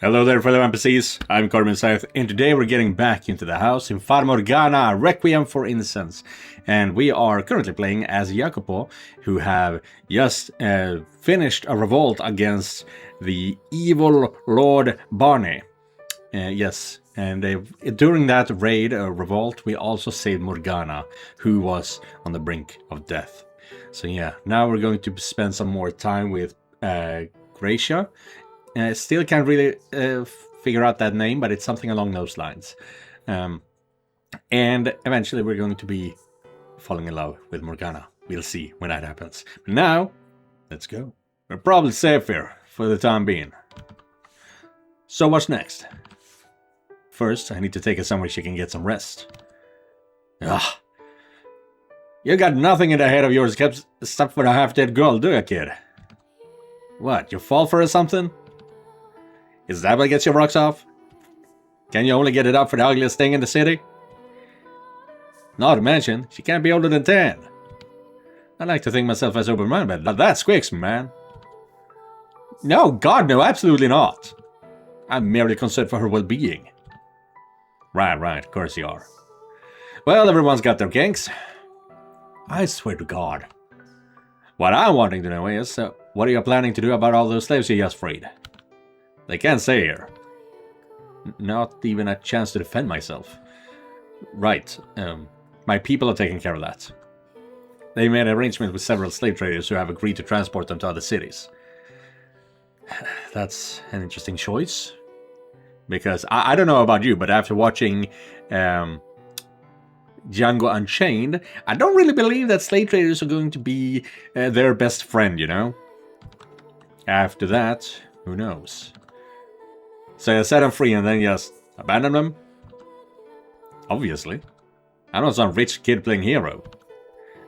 Hello there, fellow NPCs. I'm Scythe, and today we're getting back into the house in Fata Morgana, Requiem for Innocence. And we are currently playing as Jacopo, who have just finished a revolt against the evil Lord Barney. Yes, and during that raid, revolt, we also saved Morgana, who was on the brink of death. So yeah, now we're going to spend some more time with Gracia. Still can't really figure out that name, but it's something along those lines. And eventually we're going to be falling in love with Morgana. We'll see when that happens. But now, let's go. We're probably safe here for the time being. So what's next? First, I need to take her somewhere she can get some rest. Ah, you got nothing in the head of yours except for a half-dead girl, do you, kid? What, you fall for her or something? Is that what gets your rocks off? Can you only get it up for the ugliest thing in the city? Not to mention, she can't be older than 10. I like to think myself as open-minded, but that squeaks, man. No, God, no, absolutely not. I'm merely concerned for her well-being. Right, of course you are. Well, everyone's got their kinks. I swear to God. What I'm wanting to know is, what are you planning to do about all those slaves you just freed? They can't stay here. Not even a chance to defend myself. Right, my people are taking care of that. They made an arrangement with several slave traders who have agreed to transport them to other cities. That's an interesting choice. Because, I don't know about you, but after watching Django Unchained, I don't really believe that slave traders are going to be their best friend, you know? After that, who knows? So you set them free and then just abandon them? Obviously. I'm not some rich kid playing hero.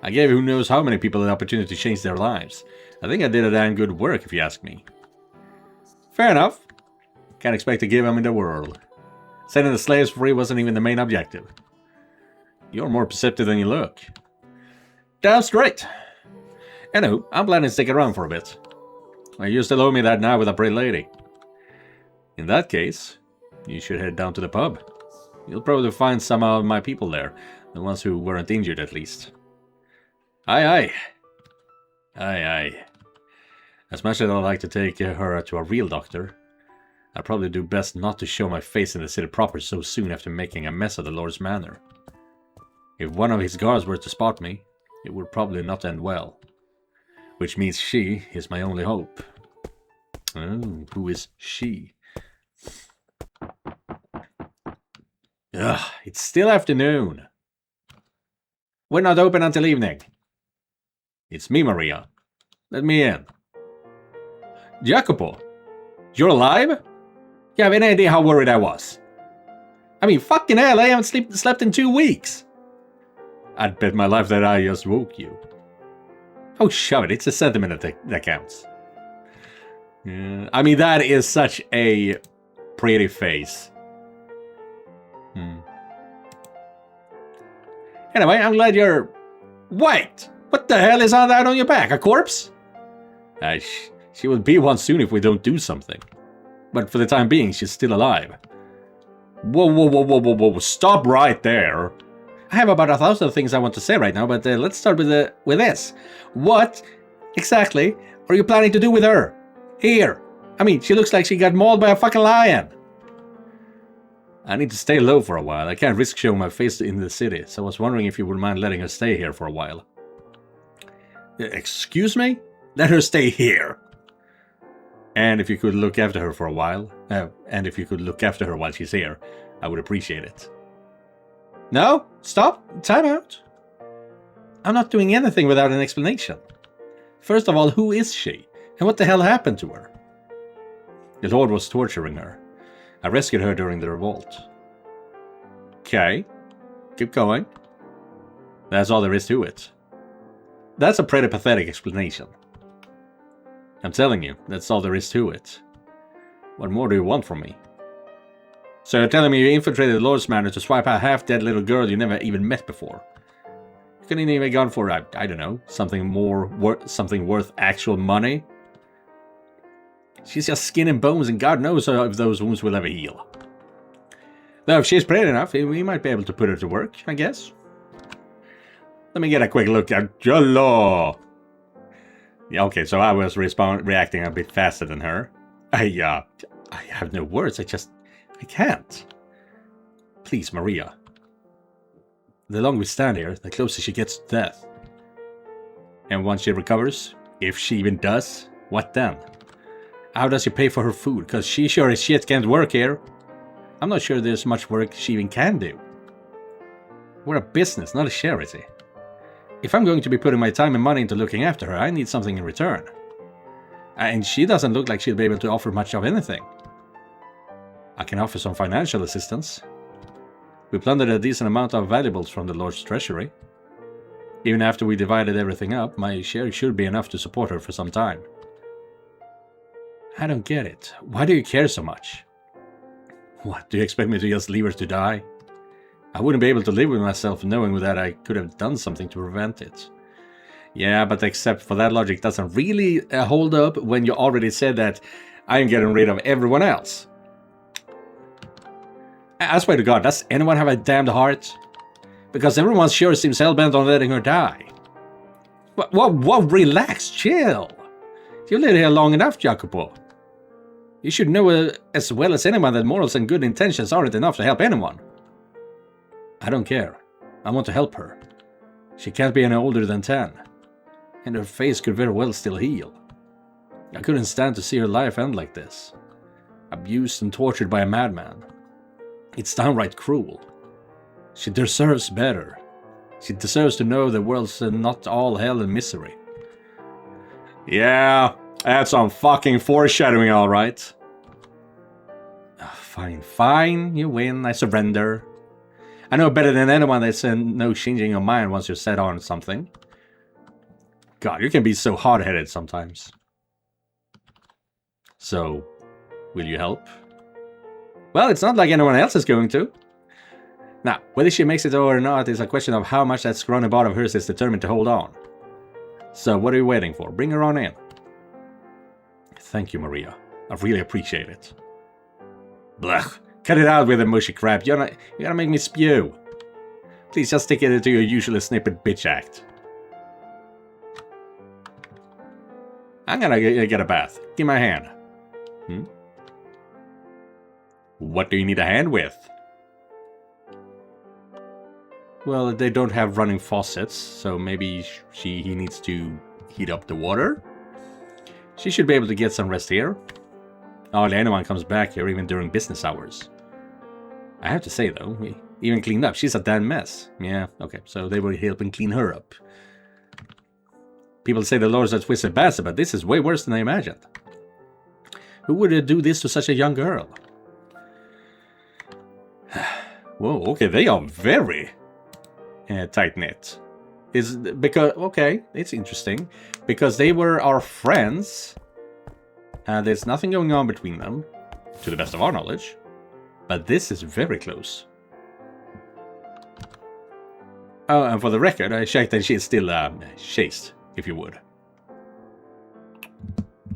I gave who knows how many people the opportunity to change their lives. I think I did a damn good work, if you ask me. Fair enough. Can't expect to give them in the world. Setting the slaves free wasn't even the main objective. You're more perceptive than you look. That's great. Anywho, I'm planning to stick around for a bit. You still owe me that now with a pretty lady. In that case, you should head down to the pub. You'll probably find some of my people there, the ones who weren't injured at least. Aye. As much as I'd like to take her to a real doctor, I'd probably do best not to show my face in the city proper so soon after making a mess of the Lord's manor. If one of his guards were to spot me, it would probably not end well. Which means she is my only hope. Oh, who is she? Ugh, it's still afternoon. We're not open until evening. It's me, Maria. Let me in. Jacopo, you're alive? You have any idea how worried I was? I mean, fucking hell, I haven't slept in 2 weeks. I'd bet my life that I just woke you. Oh, shove it, it's a sentiment that counts. I mean, that is such a pretty face. Anyway, I'm glad you're... Wait! What the hell is on that on your back? A corpse? She will be one soon if we don't do something. But for the time being, she's still alive. Whoa, stop right there. I have about 1,000 things I want to say right now, but let's start with this. What exactly are you planning to do with her? Here. I mean, she looks like she got mauled by a fucking lion. I need to stay low for a while. I can't risk showing my face in the city, so I was wondering if you wouldn't mind letting her stay here for a while. Excuse me? Let her stay here. And if you could look after her for a while, while she's here, I would appreciate it. No, stop, time out. I'm not doing anything without an explanation. First of all, who is she? And what the hell happened to her? The Lord was torturing her. I rescued her during the revolt. Okay, keep going. That's all there is to it. That's a pretty pathetic explanation. I'm telling you, that's all there is to it. What more do you want from me? So you're telling me you infiltrated the Lord's manor to swipe a half-dead little girl you never even met before? You couldn't even gone for, I don't know, something worth actual money? She's just skin and bones, and God knows if those wounds will ever heal. Though if she's pretty enough, we might be able to put her to work, I guess. Let me get a quick look at Jolo. Yeah, okay, so I was reacting a bit faster than her. I have no words, I can't. Please, Maria. The longer we stand here, the closer she gets to death. And once she recovers, if she even does, what then? How does she pay for her food? Because she sure as shit can't work here. I'm not sure there's much work she even can do. We're a business, not a charity. If I'm going to be putting my time and money into looking after her, I need something in return. And she doesn't look like she'll be able to offer much of anything. I can offer some financial assistance. We plundered a decent amount of valuables from the Lord's treasury. Even after we divided everything up, my share should be enough to support her for some time. I don't get it. Why do you care so much? What, do you expect me to just leave her to die? I wouldn't be able to live with myself knowing that I could have done something to prevent it. Yeah, but except for that logic doesn't really hold up when you already said that I am getting rid of everyone else. I swear to God, does anyone have a damned heart? Because everyone sure seems hell-bent on letting her die. Whoa, relax, chill. You've lived here long enough, Jacopo. You should know as well as anyone that morals and good intentions aren't enough to help anyone. I don't care. I want to help her. She can't be any older than 10. And her face could very well still heal. I couldn't stand to see her life end like this. Abused and tortured by a madman. It's downright cruel. She deserves better. She deserves to know the world's not all hell and misery. Yeah, that's some fucking foreshadowing, alright. Fine, you win, I surrender. I know better than anyone there's no changing your mind once you're set on something. God, you can be so hard-headed sometimes. So, will you help? Well, it's not like anyone else is going to. Now, whether she makes it or not is a question of how much that scrawny bot of hers is determined to hold on. So, what are you waiting for? Bring her on in. Thank you, Maria. I really appreciate it. Blech. Cut it out with the mushy crap. You're gonna make me spew. Please just stick it to your usual snippet bitch act. I'm gonna get a bath. Give me a hand. What do you need a hand with? Well, they don't have running faucets, so maybe he needs to heat up the water? She should be able to get some rest here. Hardly anyone comes back here, even during business hours. I have to say, though, we even cleaned up. She's a damn mess. Yeah, okay, so they were helping clean her up. People say the Lord's a twisted bastard, but this is way worse than I imagined. Who would do this to such a young girl? Whoa, okay, they are very tight-knit. Is because, okay, it's interesting. Because they were our friends, and there's nothing going on between them, to the best of our knowledge. But this is very close. Oh, and for the record, I checked that she is still chaste, if you would.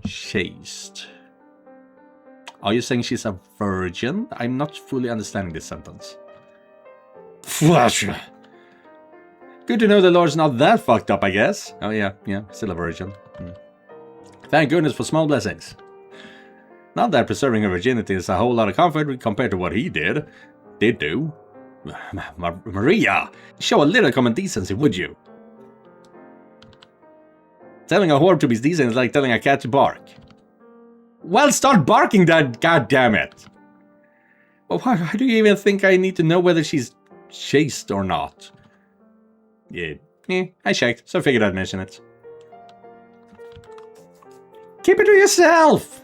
Chaste. Are you saying she's a virgin? I'm not fully understanding this sentence. Flash! Good to know the Lord's not that fucked up, I guess. Oh yeah, still a virgin. Thank goodness for small blessings. Not that preserving her virginity is a whole lot of comfort compared to what he did do. Maria, show a little common decency, would you? Telling a whore to be decent is like telling a cat to bark. Well, start barking, that goddammit! Well, why do you even think I need to know whether she's chaste or not? Yeah, I checked, so I figured I'd mention it. Keep it to yourself!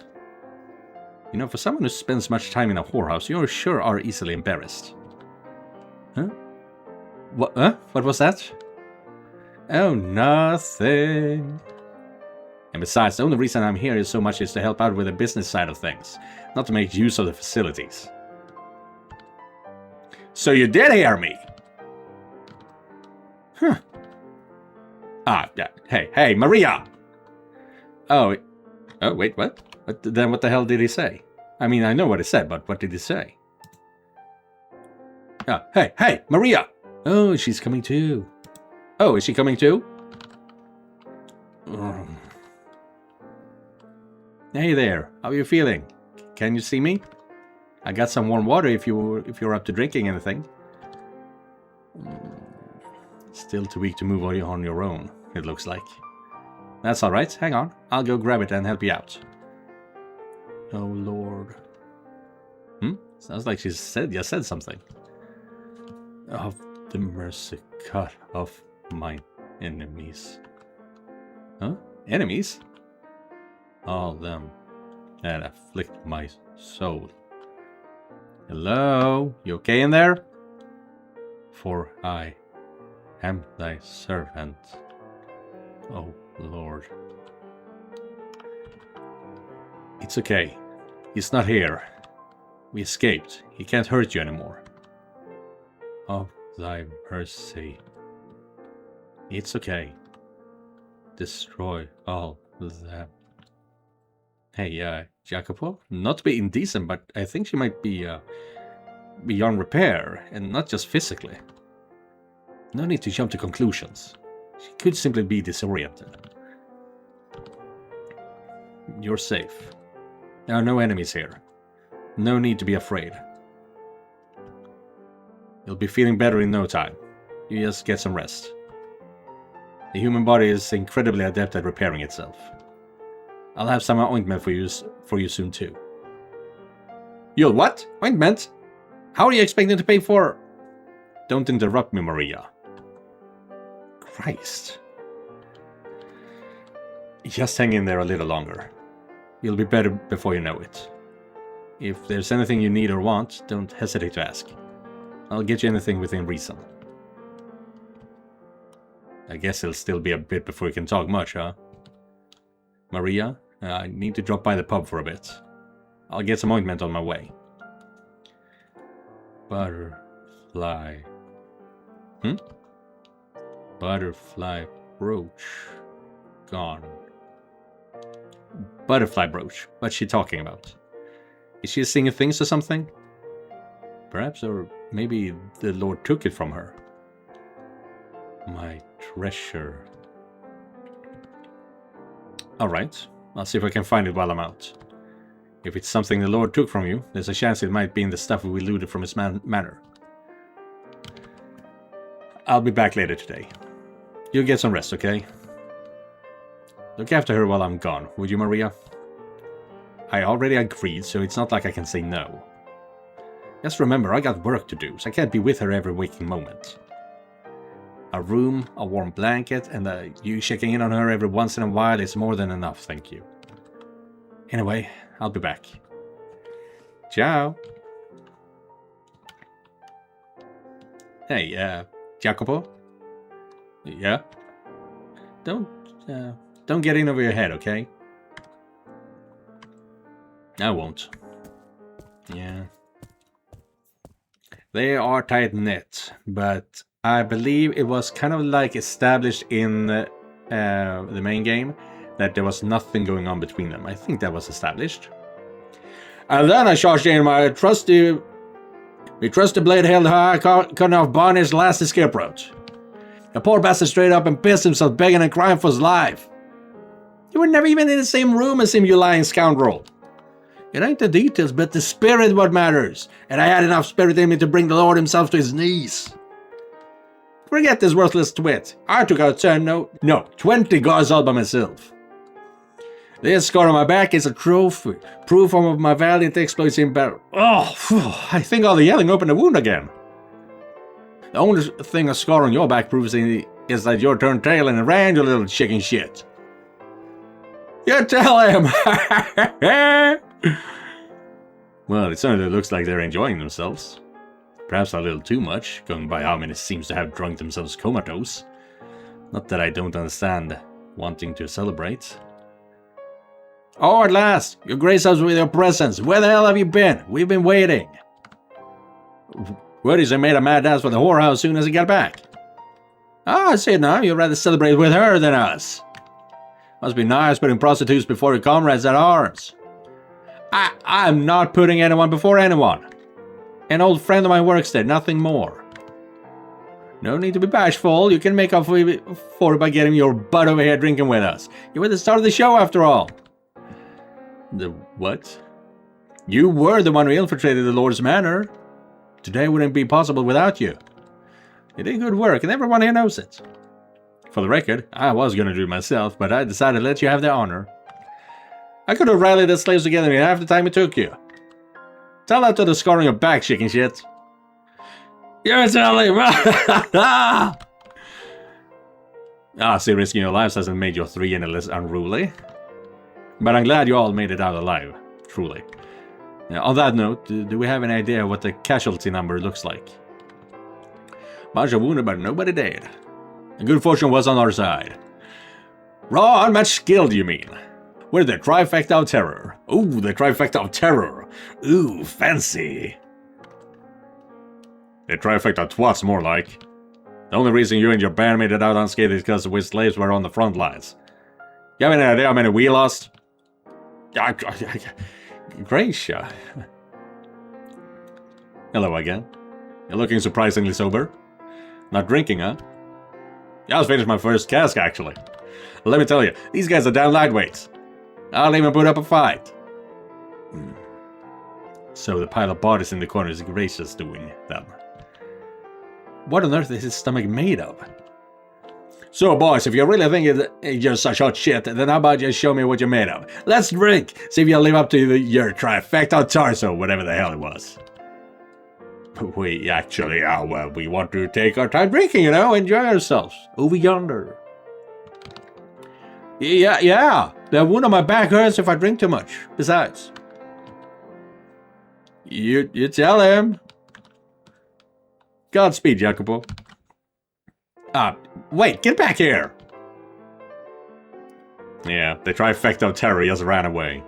You know, for someone who spends much time in a whorehouse, you sure are easily embarrassed. Huh? What? What was that? Oh, nothing. And besides, the only reason I'm here is so much is to help out with the business side of things, not to make use of the facilities. So you did hear me? Huh. Ah, yeah. Hey, Maria! Oh, wait, what? But then what the hell did he say? I mean, I know what he said, but what did he say? Ah, hey, Maria! Oh, she's coming too. Oh, is she coming too? Hey there, how are you feeling? Can you see me? I got some warm water if you're up to drinking anything. Still too weak to move on your own, it looks like. That's alright, hang on. I'll go grab it and help you out. Oh lord. Sounds like she just said something. Of the mercy cut off mine enemies. Huh? Enemies? All them that afflict my soul. Hello? You okay in there? For I am thy servant, oh Lord. It's okay. He's not here. We escaped. He can't hurt you anymore. Of thy mercy. It's okay. Destroy all them. Hey, Jacopo, not to be indecent, but I think she might be beyond repair, and not just physically. No need to jump to conclusions. She could simply be disoriented. You're safe. There are no enemies here. No need to be afraid. You'll be feeling better in no time. You just get some rest. The human body is incredibly adept at repairing itself. I'll have some ointment for you soon too. You'll what? Ointment? How are you expecting to pay for? Don't interrupt me, Maria. Christ. Just hang in there a little longer. You'll be better before you know it. If there's anything you need or want, don't hesitate to ask. I'll get you anything within reason. I guess it'll still be a bit before we can talk much, huh? Maria, I need to drop by the pub for a bit. I'll get some ointment on my way. Butterfly. Butterfly brooch. Gone. Butterfly brooch. What's she talking about? Is she singing things or something? Perhaps, or maybe the Lord took it from her. My treasure. Alright, I'll see if I can find it while I'm out. If it's something the Lord took from you, there's a chance it might be in the stuff we looted from his manor. I'll be back later today. You get some rest, okay? Look after her while I'm gone, would you, Maria? I already agreed, so it's not like I can say no. Just remember, I got work to do, so I can't be with her every waking moment. A room, a warm blanket, and you checking in on her every once in a while is more than enough, thank you. Anyway, I'll be back. Ciao! Hey, Jacopo? Yeah? Don't get in over your head, okay? I won't. Yeah. They are tight-knit, but I believe it was kind of like established in the main game that there was nothing going on between them. I think that was established. And then I charged in my trusty blade held high, cutting off Barney's last escape route. The poor bastard straight up and pissed himself, begging and crying for his life. You were never even in the same room as him, you lying scoundrel. It ain't the details, but the spirit what matters. And I had enough spirit in me to bring the Lord himself to his knees. Forget this worthless twit. I took out 20 guards all by myself. This scar on my back is a trophy, proof of my valiant exploits in battle. Oh, I think all the yelling opened the wound again. The only thing a scar on your back proves is that you turned tail and ran, you little chicken shit. You tell him! Well, it certainly looks like they're enjoying themselves. Perhaps a little too much, going by how many seems to have drunk themselves comatose. Not that I don't understand wanting to celebrate. Oh, at last! You grace us with your presence! Where the hell have you been? We've been waiting! What is, they made a mad dance for the whorehouse as soon as he got back? Ah, I see it now, you'd rather celebrate with her than us. Must be nice putting prostitutes before your comrades at arms. I'm not putting anyone before anyone. An old friend of mine works there, nothing more. No need to be bashful. You can make up for it by getting your butt over here drinking with us. You were the star of the show after all. The what? You were the one who infiltrated the Lord's Manor. Today wouldn't be possible without you. You did good work, and everyone here knows it. For the record, I was gonna do it myself, but I decided to let you have the honor. I could have rallied the slaves together in half the time it took you. Tell that to the scar on your back, chicken shit. You're telling me. See, risking your lives hasn't made your three any less unruly. But I'm glad you all made it out alive, truly. On that note, do we have any idea what the casualty number looks like? Bunch of wounded, but nobody dead. And good fortune was on our side. Raw, unmatched skill, you mean? We're the trifecta of terror. Ooh, the trifecta of terror. Ooh, fancy. The trifecta of twats, more like. The only reason you and your band made it out unscathed is because we slaves were on the front lines. You have any idea how many we lost? Gracia. Hello again. You're looking surprisingly sober. Not drinking, huh? I just finished my first cask, actually. Let me tell you, these guys are damn lightweights. I'll even put up a fight. So the pile of bodies in the corner is Gracia's doing, then. What on earth is his stomach made of? So, boys, if you really think you're such hot shit, then how about you show me what you're made of? Let's drink! See if you'll live up to your trifecta torso, whatever the hell it was. We actually, well, we want to take our time drinking, you know, enjoy ourselves. Over yonder. Yeah. The wound on my back hurts if I drink too much. Besides. You tell him. Godspeed, Jacopo. Wait, get back here! Yeah, the trifecta of terror just ran away.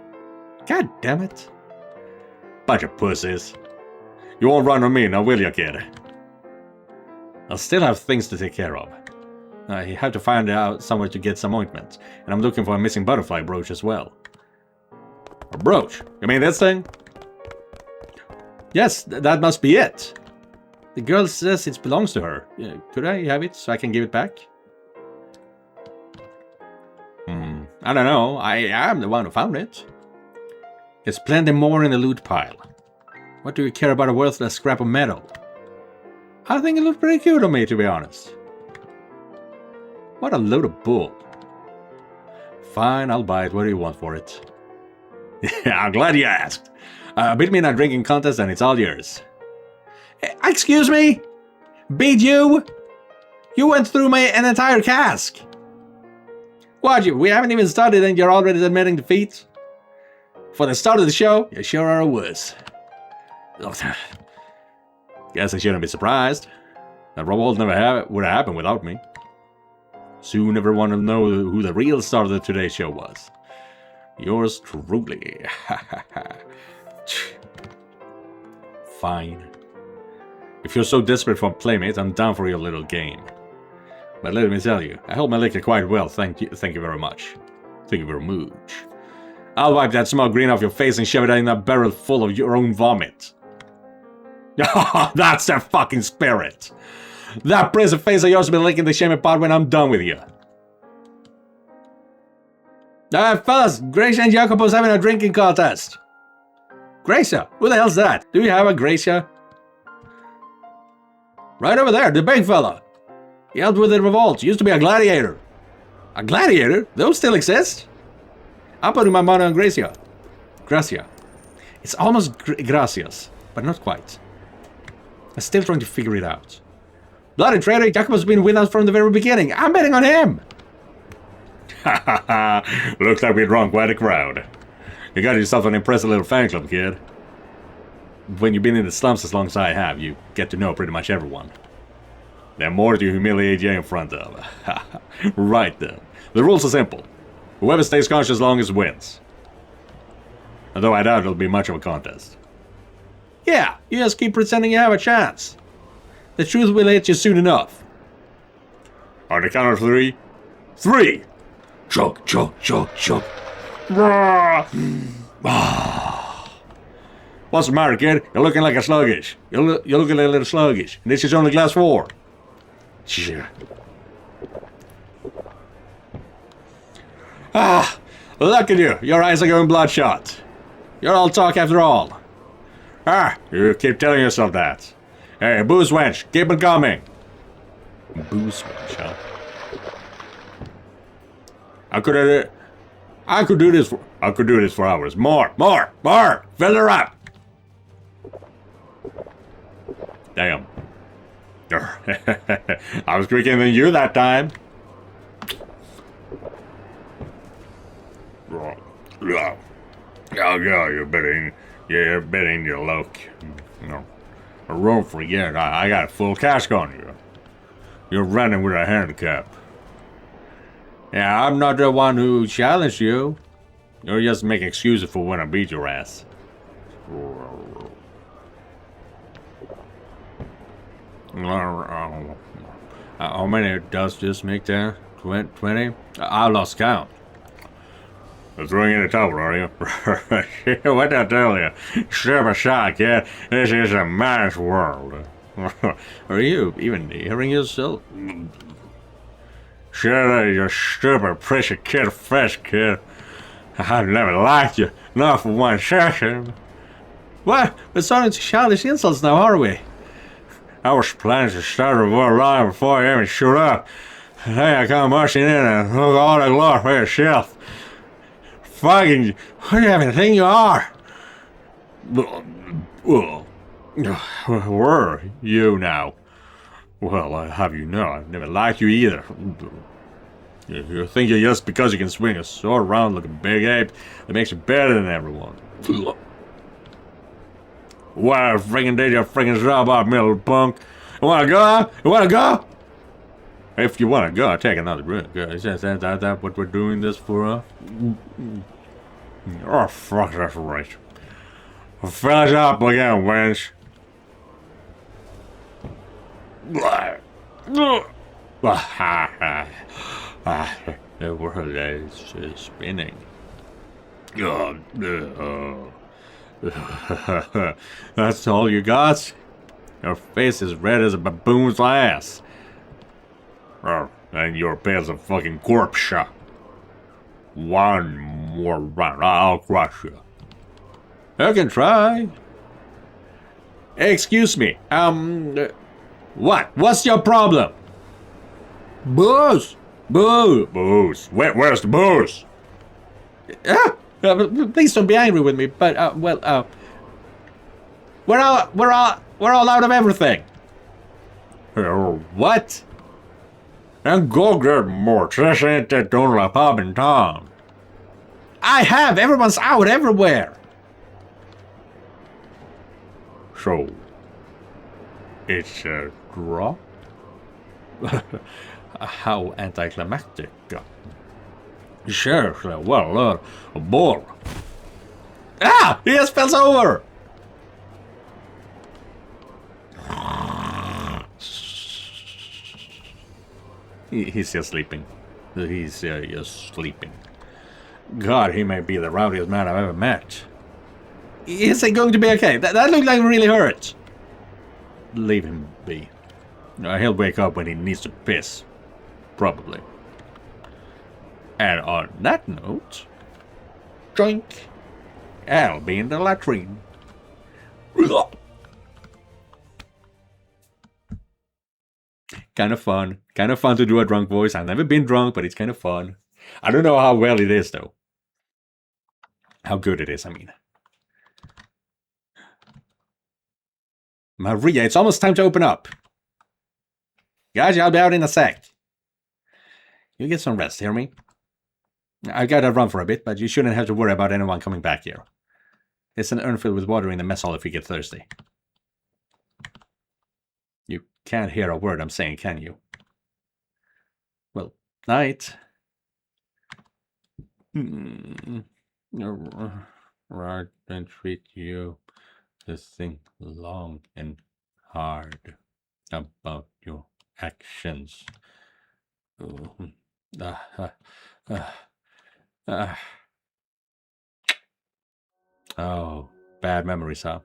God damn it. Bunch of pussies. You won't run on me now, will you, kid? I'll still have things to take care of. I have to find out somewhere to get some ointment, and I'm looking for a missing butterfly brooch as well. A brooch? You mean this thing? Yes, that must be it. The girl says it belongs to her. Could I have it so I can give it back? I don't know. I am the one who found it. There's plenty more in the loot pile. What do you care about a worthless scrap of metal? I think it looks pretty cute on me, to be honest. What a load of bull. Fine, I'll buy it. What do you want for it? I'm glad you asked. Beat me in a drinking contest and it's all yours. Excuse me? Beat you? You went through an entire cask. What, we haven't even started and you're already admitting defeat? For the start of the show, you sure are a wuss. Guess I shouldn't be surprised. That revolt never would have happened without me. Soon everyone will know who the real star of the Today Show was. Yours truly. Fine. If you're so desperate for a playmate, I'm down for your little game. But let me tell you, I held my liquor quite well, thank you very much. Thank you very much. I'll wipe that smug grin off your face and shove it in that barrel full of your own vomit. That's the fucking spirit! That prison face of yours will be licking the shame pot when I'm done with you. Fellas, Gracia and Jacopo's having a drinking contest. Gracia? Who the hell's that? Do you have a Gracia? Right over there, the big fella. He helped with the revolt. Used to be a gladiator. A gladiator? Those still exist? I'm putting my money on Gracia. Gracia. It's almost Gracias, but not quite. I'm still trying to figure it out. Bloody traitor, Jacopo's been with us from the very beginning. I'm betting on him. Looks like we drawn quite a crowd. You got yourself an impressive little fan club, kid. When you've been in the slums as long as I have, you get to know pretty much everyone. There are more to humiliate you in front of. Right then. The rules are simple. Whoever stays conscious longest wins. Although I doubt it'll be much of a contest. Yeah, you just keep pretending you have a chance. The truth will hit you soon enough. On the count of 3. 3! Chug, chug, chug, chug. What's the matter, kid? You're looking like a sluggish. You're looking a little sluggish. And this is only glass 4. Sure. Ah, look at you. Your eyes are going bloodshot. You're all talk after all. Ah, you keep telling yourself that. Hey, booze wench, keep it coming. Booze wench, huh? I could do this for hours. More. Fill her up. Damn. I was quicker than you that time. Yeah, you're betting your luck. No, don't forget, I got a full cask on you. You're running with a handicap. Yeah, I'm not the one who challenged you. You're just making excuses for when I beat your ass. How many does this make there? 20? I lost count. You're throwing in the towel, are you? What did I tell you? Step aside, kid. This is a man's world. Are you even hearing yourself? Shut up, you stupid, precious kid, fresh kid. I've never liked you, not for 1 second. What? We're starting to childish insults now, are we? I was planning to start a war line before I even showed up. Hey, I come marching in and look all the glory for yourself. Fucking, what do you even think you are? Were you now? Well, I have you know, I've never liked you either. You think you're just because you can swing a sword around like a big ape that makes you better than everyone. What a freaking did your freaking job up, middle punk? You wanna go? You wanna go? If you wanna go, take another drink. Is that what we're doing this for? Oh, fuck, that's right. Fill us up again, wench. The world is spinning. That's all you got? Your face is red as a baboon's ass. And your pale as a fucking corpse shot. One more round, I'll crush you. I can try. Excuse me, what? What's your problem? Booze! Booze! Where's the booze? Please don't be angry with me, but, we're all out of everything. What? And go get more. This ain't the only pub in town. I have. Everyone's out everywhere. So, it's a draw? How anticlimactic. Seriously, well, a ball. Ah! He just fell over! He's just sleeping. He's just sleeping. God, he may be the rowdiest man I've ever met. Is he going to be okay? That looked like it really hurt. Leave him be. He'll wake up when he needs to piss. Probably. And on that note, joink, I'll be in the latrine. Kind of fun to do a drunk voice. I've never been drunk, but it's kind of fun. I don't know how well it is, though. How good it is, I mean. Maria, it's almost time to open up. Guys, I'll be out in a sec. You get some rest, hear me? I gotta run for a bit, but you shouldn't have to worry about anyone coming back here. There's an urn filled with water in the mess hall if you get thirsty. You can't hear a word I'm saying, can you? Well, night. Right, and treat you to think long and hard about your actions. Oh, Bad memories, huh?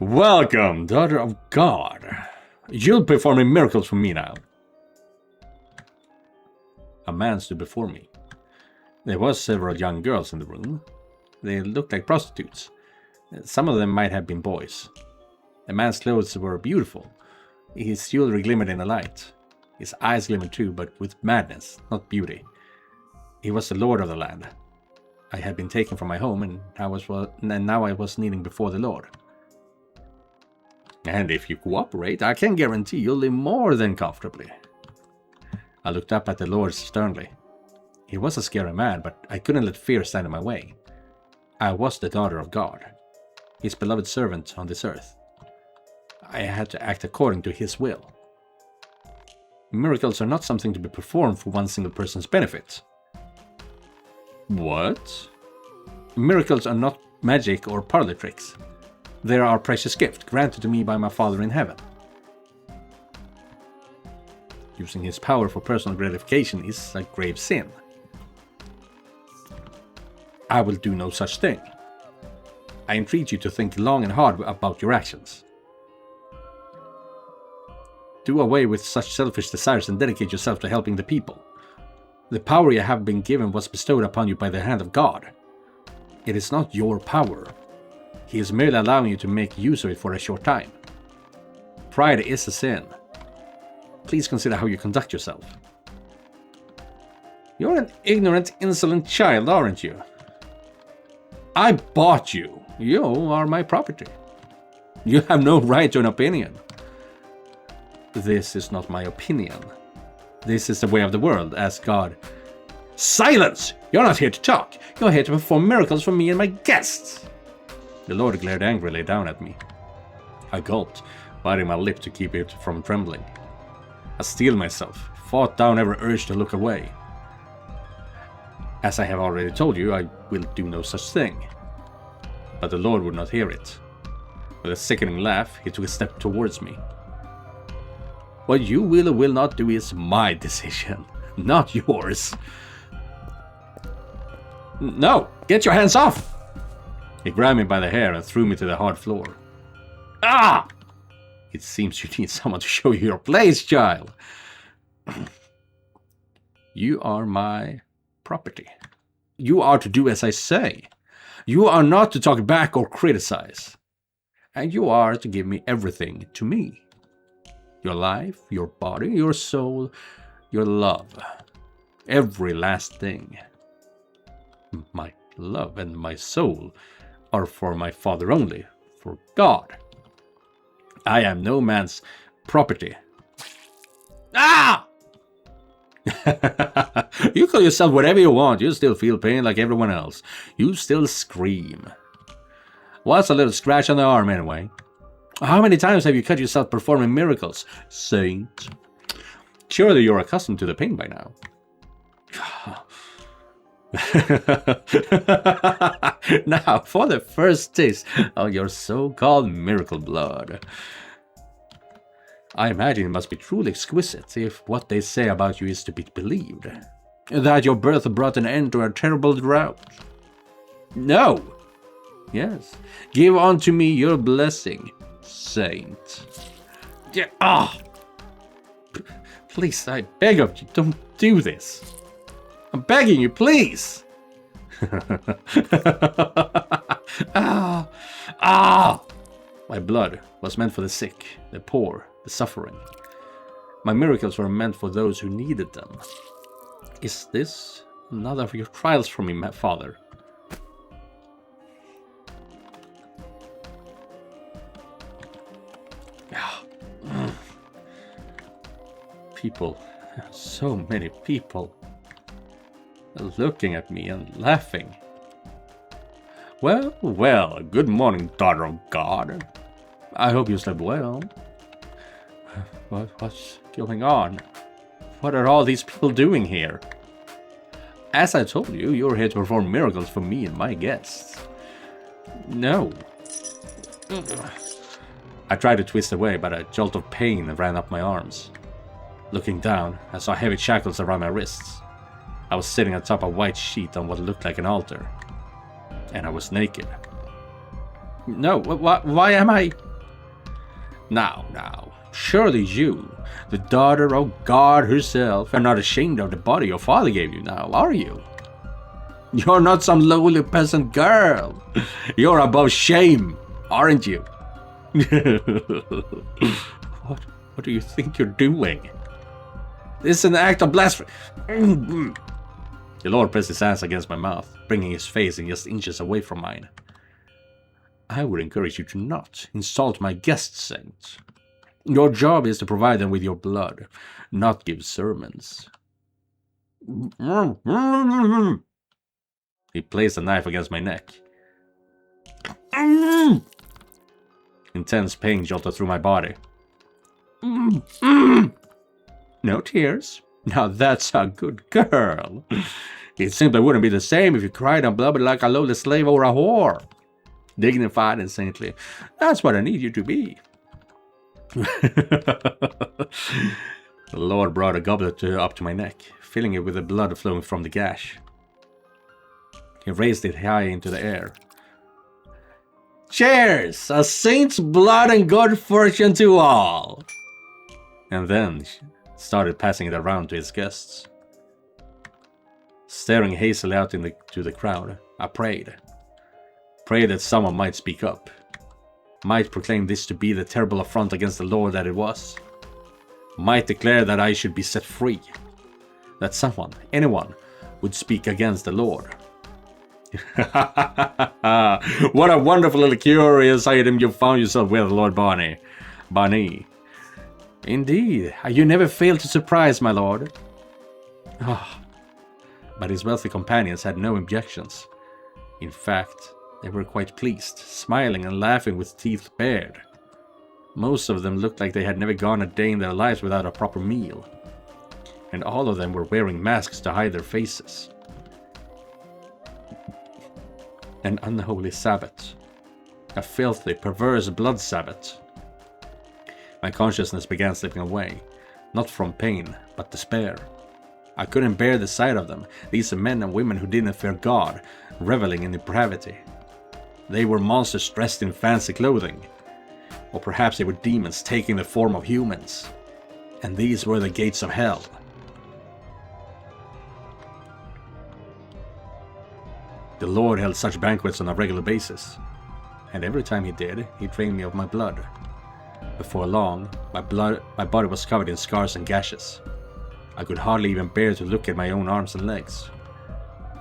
Welcome, daughter of God. You'll be performing miracles for me now. A man stood before me. There was several young girls in the room. They looked like prostitutes. Some of them might have been boys. The man's clothes were beautiful. His jewelry glimmered in the light. His eyes glimmered too, but with madness, not beauty. He was the lord of the land. I had been taken from my home, and now I was kneeling before the Lord. And if you cooperate, I can guarantee you'll live more than comfortably. I looked up at the Lord sternly. He was a scary man, but I couldn't let fear stand in my way. I was the daughter of God, his beloved servant on this earth. I had to act according to his will. Miracles are not something to be performed for one single person's benefit. What? Miracles are not magic or parlor tricks. They are a precious gift granted to me by my Father in heaven. Using his power for personal gratification is a grave sin. I will do no such thing. I entreat you to think long and hard about your actions. Do away with such selfish desires and dedicate yourself to helping the people. The power you have been given was bestowed upon you by the hand of God. It is not your power. He is merely allowing you to make use of it for a short time. Pride is a sin. Please consider how you conduct yourself. You're an ignorant, insolent child, aren't you? I bought you. You are my property. You have no right to an opinion. This is not my opinion. This is the way of the world, as God. Silence! You're not here to talk. You're here to perform miracles for me and my guests. The Lord glared angrily down at me. I gulped, biting my lip to keep it from trembling. I steeled myself, fought down every urge to look away. As I have already told you, I will do no such thing. But the Lord would not hear it. With a sickening laugh, he took a step towards me. What you will or will not do is my decision, not yours. No, get your hands off! He grabbed me by the hair and threw me to the hard floor. Ah! It seems you need someone to show you your place, child. You are my property. You are to do as I say. You are not to talk back or criticize. And you are to give me everything to me. Your life, your body, your soul, your love. Every last thing. My love and my soul are for my Father only, for God. I am no man's property. Ah! You call yourself whatever you want, you still feel pain like everyone else. You still scream. What's a little scratch on the arm anyway? How many times have you cut yourself performing miracles, saint? Surely you're accustomed to the pain by now. Now, for the first taste of your so-called miracle blood. I imagine it must be truly exquisite if what they say about you is to be believed. That your birth brought an end to a terrible drought. No. Yes. Give unto me your blessing, saint. Yeah. Ah. Please, I beg of you, don't do this. I'm begging you, please. Ah. Ah. My blood was meant for the sick, the poor, the suffering. My miracles were meant for those who needed them. Is this another of your trials for me, my Father? People, so many people, looking at me and laughing. Well, well, good morning, daughter of God. I hope you slept well. What's going on? What are all these people doing here? As I told you, you're here to perform miracles for me and my guests. No. I tried to twist away, but a jolt of pain ran up my arms. Looking down, I saw heavy shackles around my wrists. I was sitting atop a white sheet on what looked like an altar. And I was naked. No, why am I... Now, surely you, the daughter of God herself, are not ashamed of the body your father gave you now, are you? You're not some lowly peasant girl. You're above shame, aren't you? What do you think you're doing? This is an act of blasphemy. The Lord pressed his hands against my mouth, bringing his face in just inches away from mine. I would encourage you to not insult my guest, Saint. Your job is to provide them with your blood, not give sermons. He placed a knife against my neck. Intense pain jolted through my body. No tears. Now that's a good girl. It simply wouldn't be the same if you cried and blubbered like a lowly slave or a whore. Dignified and saintly. That's what I need you to be. The Lord brought a goblet up to my neck, filling it with the blood flowing from the gash. He raised it high into the air. Cheers! A saint's blood and good fortune to all! And then started passing it around to his guests. Staring hazily out into the crowd, I prayed. Prayed that someone might speak up. Might proclaim this to be the terrible affront against the Lord that it was. Might declare that I should be set free. That someone, anyone, would speak against the Lord. What a wonderful little curious item you found yourself with, Lord Barney. Indeed, you never fail to surprise, my lord. But his wealthy companions had no objections. In fact, they were quite pleased, smiling and laughing with teeth bared. Most of them looked like they had never gone a day in their lives without a proper meal. And all of them were wearing masks to hide their faces. An unholy Sabbath. A filthy, perverse blood Sabbath. My consciousness began slipping away, not from pain, but despair. I couldn't bear the sight of them, these men and women who didn't fear God, reveling in depravity. They were monsters dressed in fancy clothing. Or perhaps they were demons taking the form of humans. And these were the gates of hell. The Lord held such banquets on a regular basis, and every time he did, he drained me of my blood. Before long, my body was covered in scars and gashes. I could hardly even bear to look at my own arms and legs.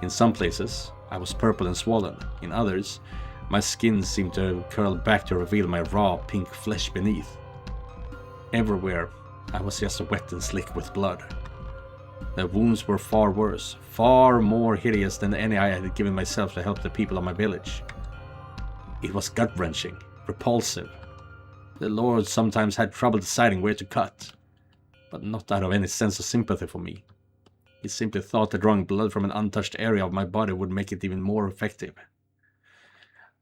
In some places, I was purple and swollen. In others, my skin seemed to curl back to reveal my raw, pink flesh beneath. Everywhere, I was just wet and slick with blood. The wounds were far worse, far more hideous than any I had given myself to help the people of my village. It was gut-wrenching, repulsive. The Lord sometimes had trouble deciding where to cut, but not out of any sense of sympathy for me. He simply thought that drawing blood from an untouched area of my body would make it even more effective.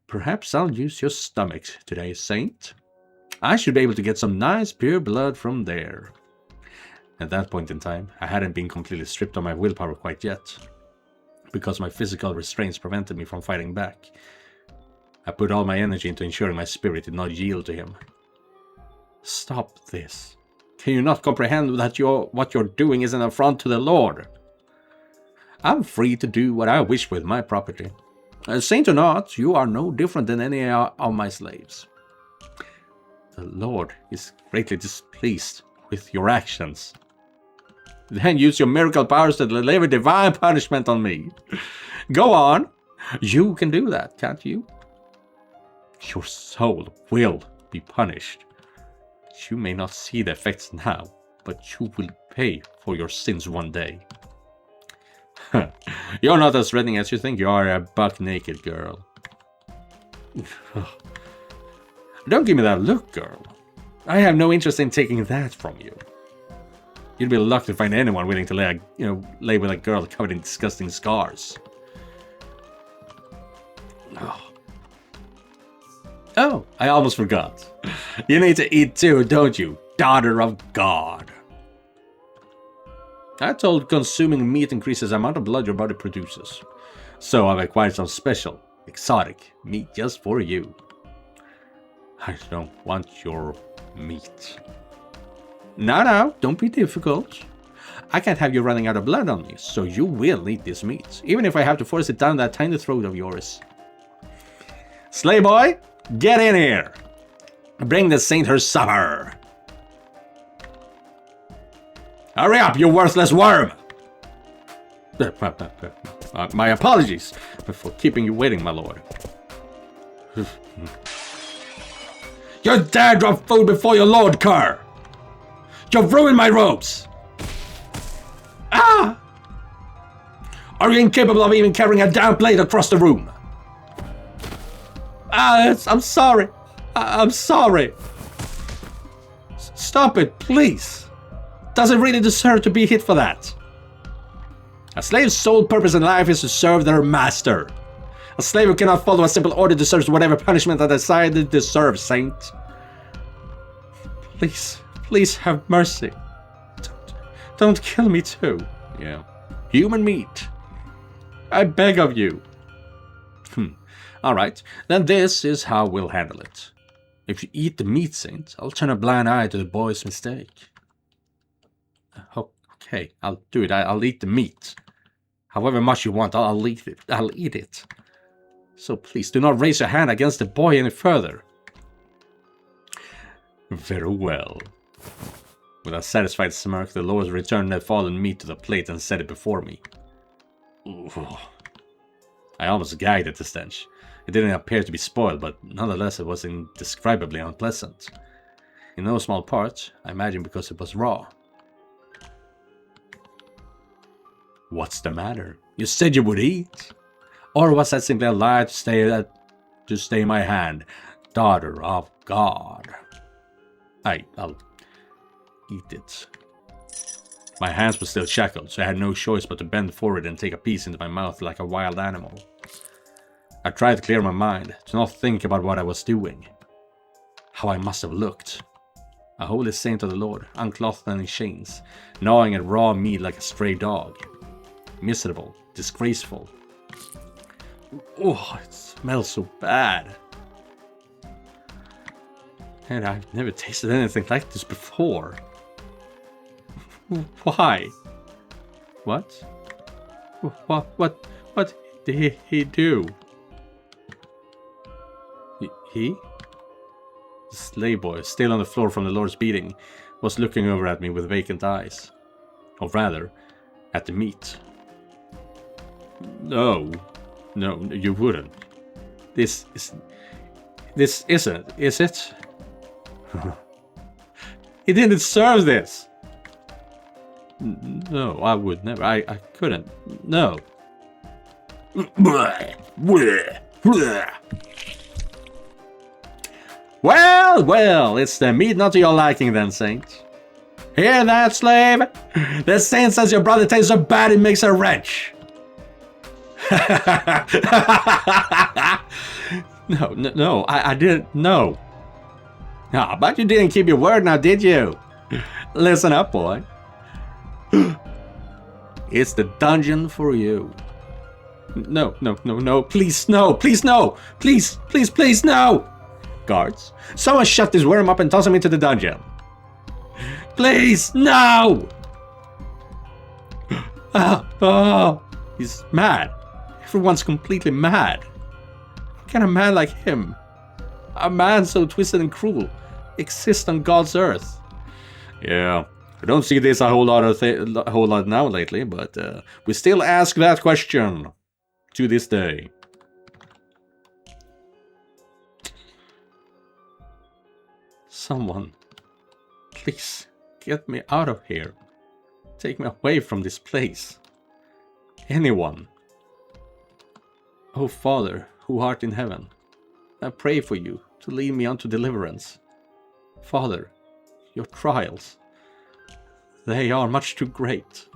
Perhaps I'll use your stomach today, Saint. I should be able to get some nice pure blood from there. At that point in time, I hadn't been completely stripped of my willpower quite yet, because my physical restraints prevented me from fighting back. I put all my energy into ensuring my spirit did not yield to him. Stop this. Can you not comprehend that what you're doing is an affront to the Lord? I'm free to do what I wish with my property. Saint or not, you are no different than any of my slaves. The Lord is greatly displeased with your actions. Then use your miracle powers to deliver divine punishment on me. Go on. You can do that, can't you? Your soul will be punished. You may not see the effects now, but you will pay for your sins one day. You're not as threatening as you think you are, a buck-naked girl. Don't give me that look, girl. I have no interest in taking that from you. You'd be lucky to find anyone willing to lay with a girl covered in disgusting scars. Oh, I almost forgot. You need to eat too, don't you, daughter of God? I told consuming meat increases the amount of blood your body produces. So I've acquired some special, exotic meat just for you. I don't want your meat. No, don't be difficult. I can't have you running out of blood on me, so you will eat this meat, even if I have to force it down that tiny throat of yours. Slave boy, get in here! Bring the saint her supper! Hurry up, you worthless worm! My apologies for keeping you waiting, my lord. You dare drop food before your lord, cur! You've ruined my robes! Ah! Are you incapable of even carrying a damn plate across the room? I'm sorry. I'm sorry. Stop it, please. Does it really deserve to be hit for that? A slave's sole purpose in life is to serve their master. A slave who cannot follow a simple order deserves whatever punishment I decide it deserves, saint. Please have mercy. Don't kill me too. Yeah. Human meat. I beg of you. Alright, then this is how we'll handle it. If you eat the meat, saint, I'll turn a blind eye to the boy's mistake. Okay, I'll do it. I'll eat the meat. However much you want, I'll eat it. I'll eat it. So please, do not raise your hand against the boy any further. Very well. With a satisfied smirk, the lord returned the fallen meat to the plate and set it before me. Ooh. I almost gagged at the stench. It didn't appear to be spoiled, but nonetheless it was indescribably unpleasant. In no small part, I imagine because it was raw. What's the matter? You said you would eat? Or was that simply a lie to stay my hand, daughter of God? I'll eat it. My hands were still shackled, so I had no choice but to bend forward and take a piece into my mouth like a wild animal. I tried to clear my mind, to not think about what I was doing. How I must have looked. A holy saint of the Lord, unclothed and in chains, gnawing at raw meat like a stray dog. Miserable, disgraceful. Oh, it smells so bad. And I've never tasted anything like this before. Why? What? What did he do? He? The slave boy, still on the floor from the Lord's beating, was looking over at me with vacant eyes. Or rather, at the meat. No, you wouldn't. This isn't, is it? He didn't deserve this! No, I would never. I couldn't. No. Well, it's the meat not to your liking then, saint. Hear that, slave? The saint says your brother tastes so bad it makes her wrench. No, I didn't. No. Ah, but you didn't keep your word now, did you? Listen up, boy. It's the dungeon for you. No, please, no, please, no, please, no! Guards, someone shut this worm up and toss him into the dungeon. Please, no! Oh, he's mad. Everyone's completely mad. How can a man like him, a man so twisted and cruel, exist on God's earth? Yeah. I don't see this a whole lot now lately, but we still ask that question to this day. Someone, please get me out of here. Take me away from this place. Anyone. Oh Father, who art in heaven, I pray for you to lead me unto deliverance. Father, your trials, they are much too great.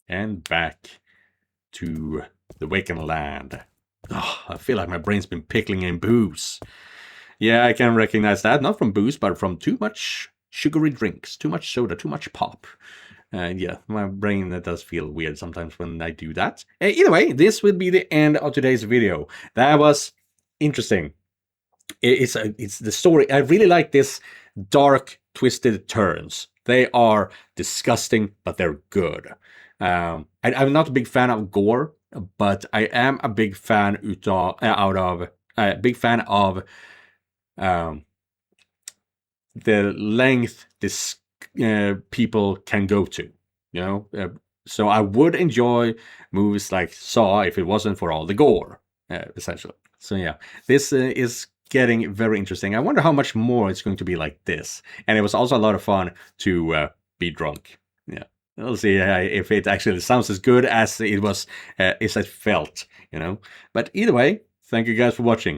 And back to the Waken Land. Oh, I feel like my brain's been pickling in booze. Yeah, I can recognize that. Not from booze, but from too much sugary drinks. Too much soda, too much pop. Yeah, my brain does feel weird sometimes when I do that. Either way, this will be the end of today's video. That was interesting. It's the story. I really like this dark, twisted turns. They are disgusting, but they're good. I'm not a big fan of gore, but I am a big fan of the length this people can go to. You know, so I would enjoy movies like Saw if it wasn't for all the gore, essentially. So yeah, this is getting very interesting. I wonder how much more it's going to be like this. And it was also a lot of fun to be drunk. Yeah, we'll see if it actually sounds as good as it was, as it felt. You know. But either way, thank you guys for watching.